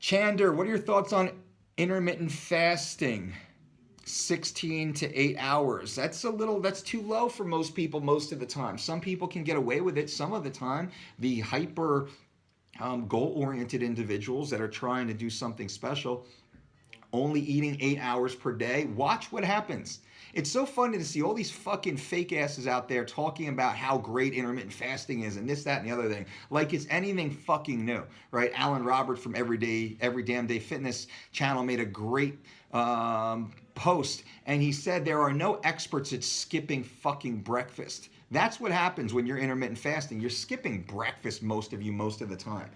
Chander, what are your thoughts on intermittent fasting? 16 to 8 hours. That's too low for most people most of the time. Some people can get away with it some of the time. The hyper goal oriented individuals that are trying to do something special, only eating 8 hours per day, watch what happens. It's so funny to see all these fucking fake asses out there talking about how great intermittent fasting is and this, that, and the other thing. Like it's anything fucking new, right? Alan Roberts from Every Damn Day Fitness channel made a great post, and he said there are no experts at skipping fucking breakfast. That's what happens when you're intermittent fasting. You're skipping breakfast, most of you, most of the time.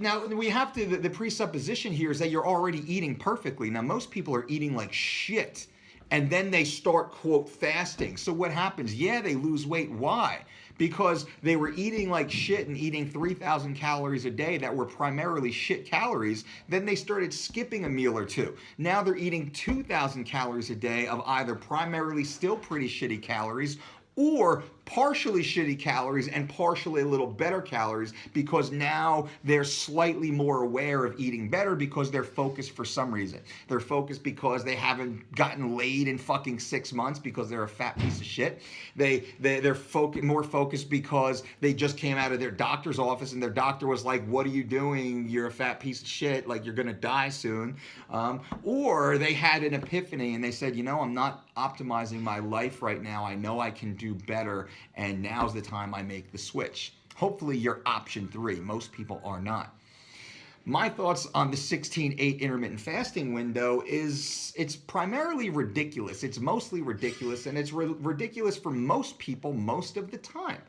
Now we have to, the presupposition here is that you're already eating perfectly. Now most people are eating like shit and then they start, quote, fasting. So what happens? Yeah, they lose weight. Why? Because they were eating like shit and eating 3,000 calories a day that were primarily shit calories. Then they started skipping a meal or two. Now they're eating 2,000 calories a day of either primarily still pretty shitty calories or partially shitty calories and partially a little better calories, because now they're slightly more aware of eating better because they're focused for some reason. They're focused because they haven't gotten laid in fucking 6 months because they're a fat piece of shit. They're more focused because they just came out of their doctor's office and their doctor was like, what are you doing? You're a fat piece of shit. Like, you're gonna die soon. Or they had an epiphany and they said, I'm not optimizing my life right now. I know I can do better, and now's the time I make the switch. Hopefully you're option 3. Most people are not. My thoughts on the 16-8 intermittent fasting window is it's primarily ridiculous. It's mostly ridiculous, and it's ridiculous for most people most of the time.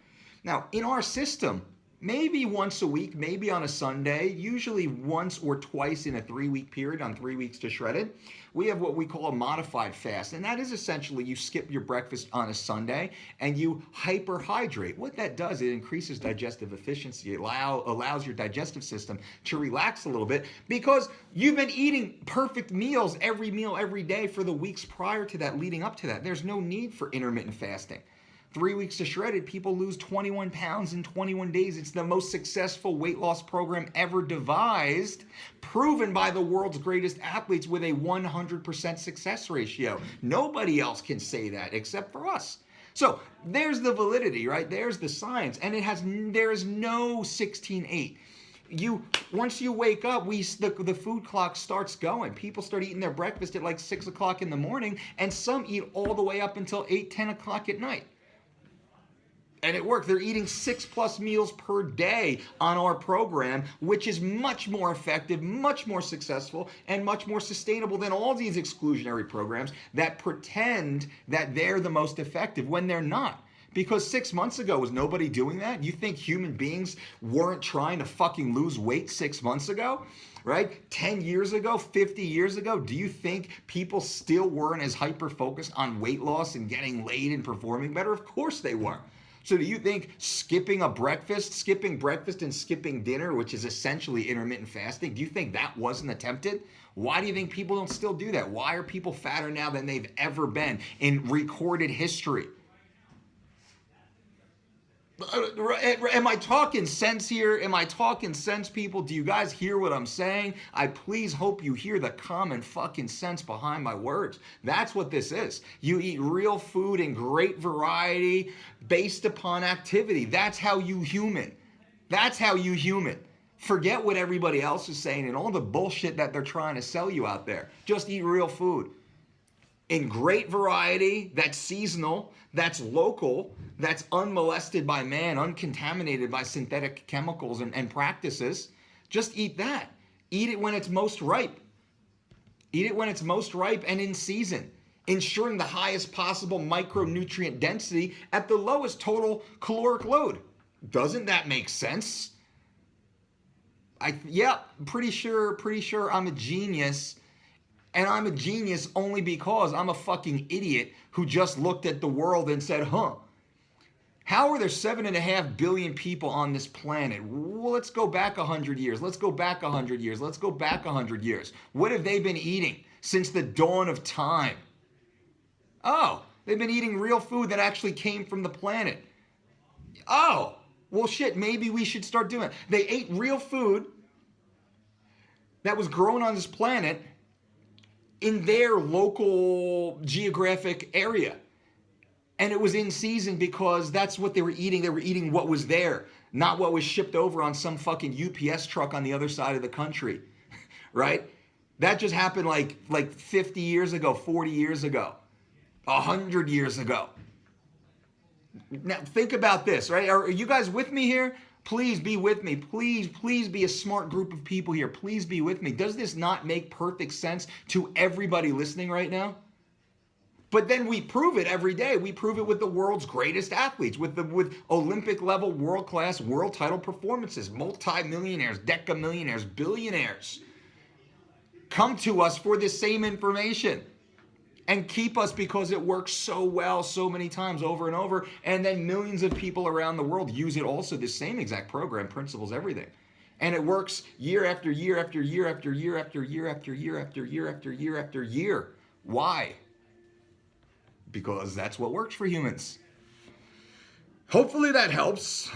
Now, in our system, maybe once a week, maybe on a Sunday, usually once or twice in a 3-week period on 3 weeks to shredded, we have what we call a modified fast. And that is essentially you skip your breakfast on a Sunday and you hyperhydrate. What that does, it increases digestive efficiency. It allows your digestive system to relax a little bit because you've been eating perfect meals every day for the weeks prior to that, leading up to that. There's no need for intermittent fasting. 3 weeks to shredded, people lose 21 pounds in 21 days. It's the most successful weight loss program ever devised, proven by the world's greatest athletes with a 100% success ratio. Nobody else can say that except for us. So there's the validity, right? There's the science, and there is no 16-8. Once you wake up, the food clock starts going. People start eating their breakfast at like 6 o'clock in the morning, and some eat all the way up until 8, 10 o'clock at night. And it worked. They're eating 6+ meals per day on our program, which is much more effective, much more successful, and much more sustainable than all these exclusionary programs that pretend that they're the most effective when they're not. Because 6 months ago, was nobody doing that? You think human beings weren't trying to fucking lose weight 6 months ago? Right? 10 years ago, 50 years ago, do you think people still weren't as hyper-focused on weight loss and getting laid and performing better? Of course they were. So do you think skipping breakfast and skipping dinner, which is essentially intermittent fasting, do you think that wasn't attempted? Why do you think people don't still do that? Why are people fatter now than they've ever been in recorded history? Am I talking sense here? Am I talking sense, people? Do you guys hear what I'm saying? I please hope you hear the common fucking sense behind my words. That's what this is. You eat real food in great variety based upon activity. That's how you human. That's how you human. Forget what everybody else is saying and all the bullshit that they're trying to sell you out there. Just eat real food in great variety, that's seasonal, that's local, that's unmolested by man, uncontaminated by synthetic chemicals and practices. Just eat that. Eat it when it's most ripe. Eat it when it's most ripe and in season, ensuring the highest possible micronutrient density at the lowest total caloric load. Doesn't that make sense? Pretty sure I'm a genius. And I'm a genius only because I'm a fucking idiot who just looked at the world and said, how are there 7.5 billion people on this planet? Well, let's go back 100 years. Let's go back 100 years. Let's go back 100 years. What have they been eating since the dawn of time? Oh, they've been eating real food that actually came from the planet. Oh, well shit, maybe we should start doing it. They ate real food that was grown on this planet in their local geographic area. And it was in season because that's what they were eating. They were eating what was there, not what was shipped over on some fucking UPS truck on the other side of the country, right? That just happened like 50 years ago, 40 years ago, 100 years ago. Now think about this, right? Are you guys with me here? Please be with me. Please be a smart group of people here. Please be with me. Does this not make perfect sense to everybody listening right now? But then we prove it every day. We prove it with the world's greatest athletes, with Olympic level, world-class, world title performances, multi-millionaires, deca-millionaires, billionaires come to us for this same information and keep us because it works so well so many times over and over. And then millions of people around the world use it also, the same exact program, principles, everything. And it works year after year after year after year after year after year after year after year after year. Why? Because that's what works for humans. Hopefully that helps.